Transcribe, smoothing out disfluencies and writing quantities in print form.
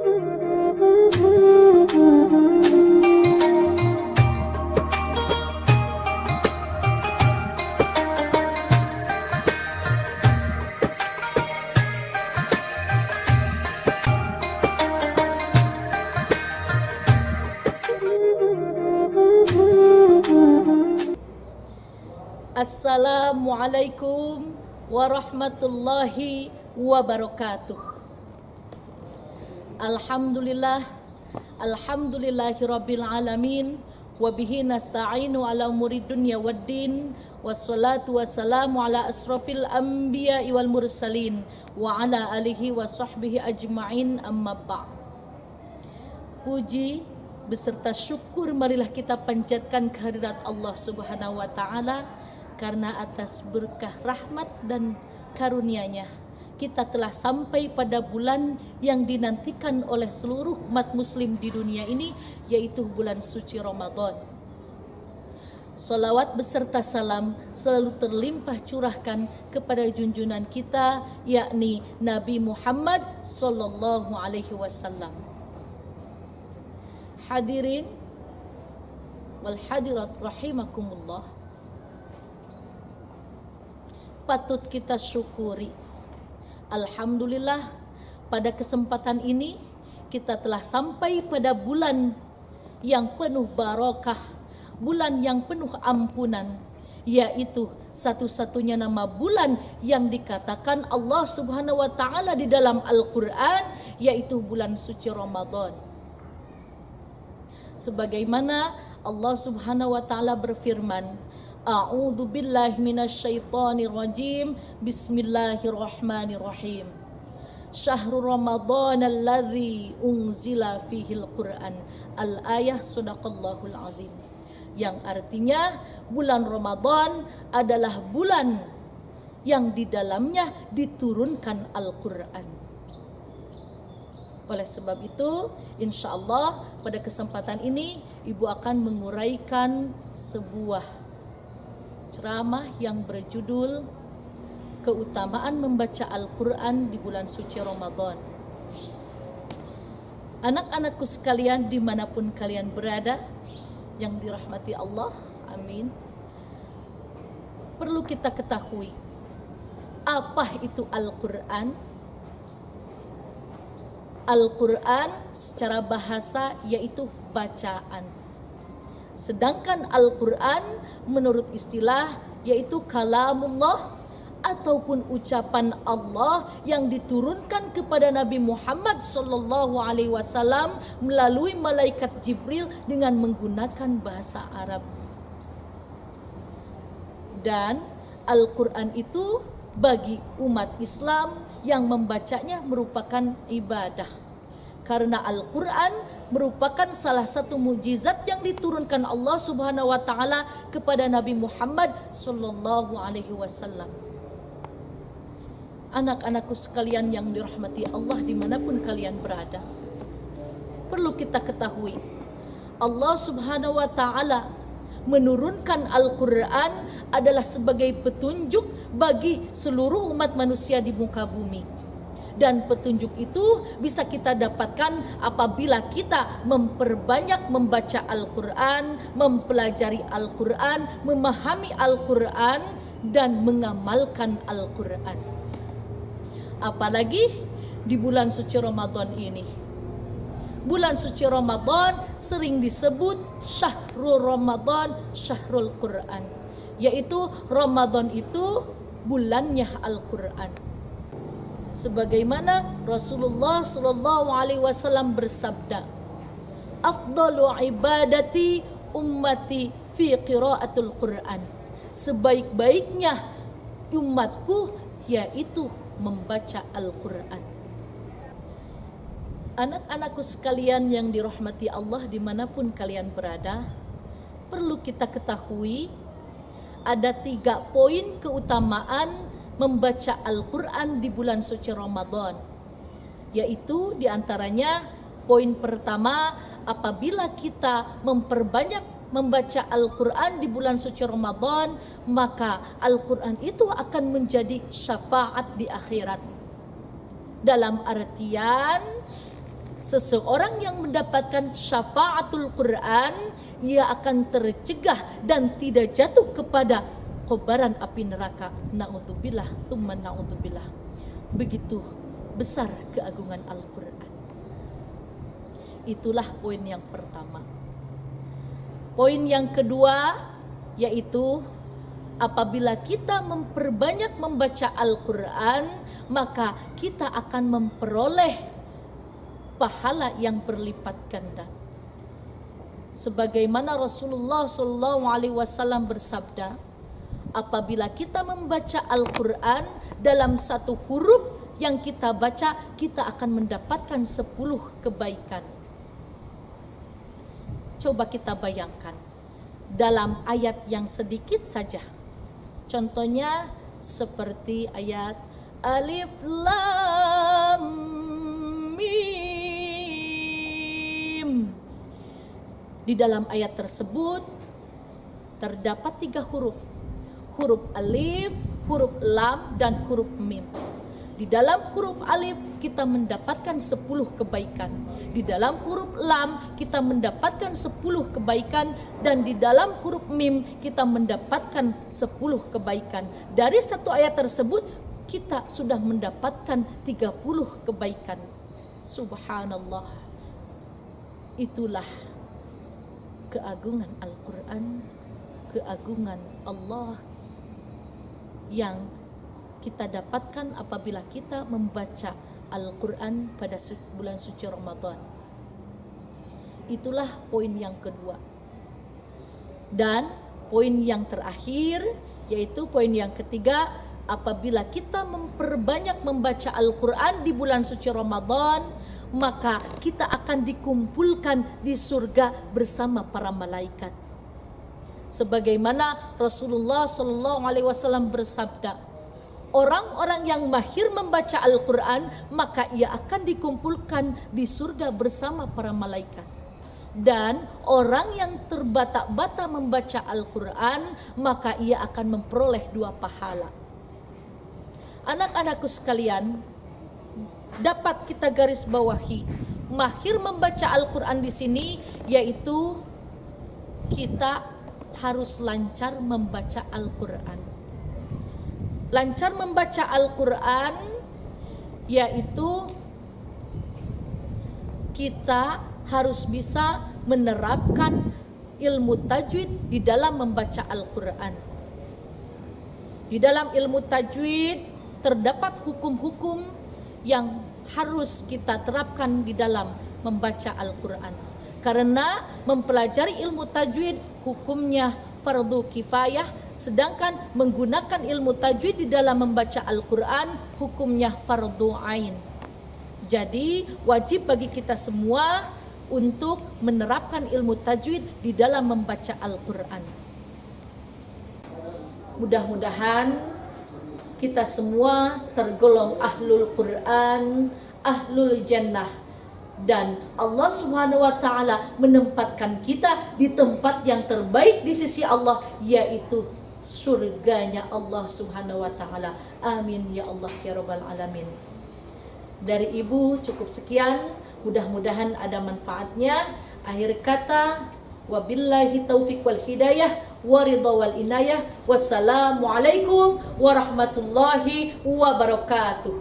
Assalamualaikum warahmatullahi wabarakatuh. Alhamdulillahirabbil alamin wa bihi nasta'inu ala umuri dunya waddin wassalatu wassalamu ala asrafil anbiya'i wal mursalin wa ala alihi wa sahbihi ajma'in, amma ba'd. Puji beserta syukur marilah kita panjatkan kehadirat Allah Subhanahu wa taala, karena atas berkah rahmat dan karunia-Nya kita telah sampai pada bulan yang dinantikan oleh seluruh umat muslim di dunia ini, yaitu bulan suci Ramadan. Salawat beserta salam selalu terlimpah curahkan kepada junjungan kita, yakni Nabi Muhammad sallallahu alaihi wasallam. Hadirin wal hadirat rahimakumullah, patut kita syukuri. Alhamdulillah, pada kesempatan ini kita telah sampai pada bulan yang penuh barakah, bulan yang penuh ampunan, yaitu satu-satunya nama bulan yang dikatakan Allah Subhanahu wa taala di dalam Al-Qur'an, yaitu bulan suci Ramadan. Sebagaimana Allah Subhanahu wa taala berfirman, A'udzu billahi minasyaitonir rajim. Bismillahirrahmanirrahim. Syahrul Ramadan alladzi unzila fihil Qur'an. Al-ayah sadaqallahul azim. Yang artinya bulan Ramadan adalah bulan yang di dalamnya diturunkan Al-Qur'an. Oleh sebab itu, insyaallah pada kesempatan ini Ibu akan menguraikan sebuah ceramah yang berjudul Keutamaan Membaca Al-Quran di Bulan Suci Ramadan. Anak-anakku sekalian dimanapun kalian berada, yang dirahmati Allah, amin. Perlu kita ketahui, apa itu Al-Quran? Al-Quran secara bahasa yaitu bacaan. Sedangkan Al-Quran menurut istilah yaitu kalamullah ataupun ucapan Allah yang diturunkan kepada Nabi Muhammad sallallahu alaihi wasallam melalui malaikat Jibril dengan menggunakan bahasa Arab. Dan Al-Quran itu bagi umat Islam yang membacanya merupakan ibadah, karena Al-Quran merupakan salah satu mukjizat yang diturunkan Allah Subhanahu wa taala kepada Nabi Muhammad sallallahu alaihi wasallam. Anak-anakku sekalian yang dirahmati Allah dimanapun kalian berada, perlu kita ketahui, Allah Subhanahu wa taala menurunkan Al-Quran adalah sebagai petunjuk bagi seluruh umat manusia di muka bumi. Dan petunjuk itu bisa kita dapatkan apabila kita memperbanyak membaca Al-Quran, mempelajari Al-Quran, memahami Al-Quran, dan mengamalkan Al-Quran. Apalagi di bulan suci Ramadan ini. Bulan suci Ramadan sering disebut Syahrul Ramadan, Syahrul Quran, yaitu Ramadan itu bulannya Al-Quran. Sebagaimana Rasulullah sallallahu alaihi wasallam bersabda, afdalu ibadati ummati fi qiraatul Quran. Sebaik-baiknya umatku yaitu membaca Al-Quran. Anak-anakku sekalian yang dirahmati Allah dimanapun kalian berada, perlu kita ketahui ada 3 poin keutamaan membaca Al-Quran di bulan suci Ramadan, yaitu diantaranya poin pertama, apabila kita memperbanyak membaca Al-Quran di bulan suci Ramadan, maka Al-Quran itu akan menjadi syafaat di akhirat. Dalam artian seseorang yang mendapatkan syafaatul Quran, ia akan tercegah dan tidak jatuh kepada kobaran api neraka. Na'udzubillah, tsumma na'udzubillah. Begitu besar keagungan Al-Quran. Itulah poin yang pertama. Poin yang kedua yaitu apabila kita memperbanyak membaca Al-Quran, maka kita akan memperoleh pahala yang berlipat ganda. Sebagaimana Rasulullah SAW bersabda, apabila kita membaca Al-Quran dalam satu huruf yang kita baca, kita akan mendapatkan 10 kebaikan. Coba kita bayangkan dalam ayat yang sedikit saja. Contohnya seperti ayat Alif Lam Mim. Di dalam ayat tersebut terdapat 3 huruf. Huruf alif, huruf lam, dan huruf mim. Di dalam huruf alif kita mendapatkan 10 kebaikan. Di dalam huruf lam kita mendapatkan 10 kebaikan. Dan di dalam huruf mim kita mendapatkan 10 kebaikan. Dari satu ayat tersebut kita sudah mendapatkan 30 kebaikan. Subhanallah. Itulah keagungan Al-Quran, keagungan Allah yang kita dapatkan apabila kita membaca Al-Quran pada bulan suci Ramadan. Itulah poin yang kedua. Dan poin yang terakhir, yaitu poin yang ketiga, apabila kita memperbanyak membaca Al-Quran di bulan suci Ramadan, maka kita akan dikumpulkan di surga bersama para malaikat. Sebagaimana Rasulullah SAW bersabda, orang-orang yang mahir membaca Al-Quran, maka ia akan dikumpulkan di surga bersama para malaikat. Dan orang yang terbata-bata membaca Al-Quran, maka ia akan memperoleh 2 pahala. Anak-anakku sekalian, dapat kita garis bawahi, mahir membaca Al-Quran di sini yaitu kita harus lancar membaca Al-Quran. Lancar membaca Al-Quran yaitu kita harus bisa menerapkan ilmu tajwid di dalam membaca Al-Quran. Di dalam ilmu tajwid terdapat hukum-hukum yang harus kita terapkan di dalam membaca Al-Quran. Karena mempelajari ilmu tajwid hukumnya fardu kifayah, sedangkan menggunakan ilmu tajwid di dalam membaca Al-Quran hukumnya fardu ain. Jadi wajib bagi kita semua untuk menerapkan ilmu tajwid di dalam membaca Al-Quran. Mudah-mudahan kita semua tergolong ahlul Quran, ahlul jannah. Dan Allah Subhanahu wa ta'ala menempatkan kita di tempat yang terbaik di sisi Allah, yaitu surganya Allah Subhanahu wa ta'ala. Amin ya Allah ya Rabbal alamin. Dari Ibu cukup sekian, mudah-mudahan ada manfaatnya. Akhir kata, wabillahi taufiq wal hidayah wa ridha wal inayah. Wassalamualaikum warahmatullahi wabarakatuh.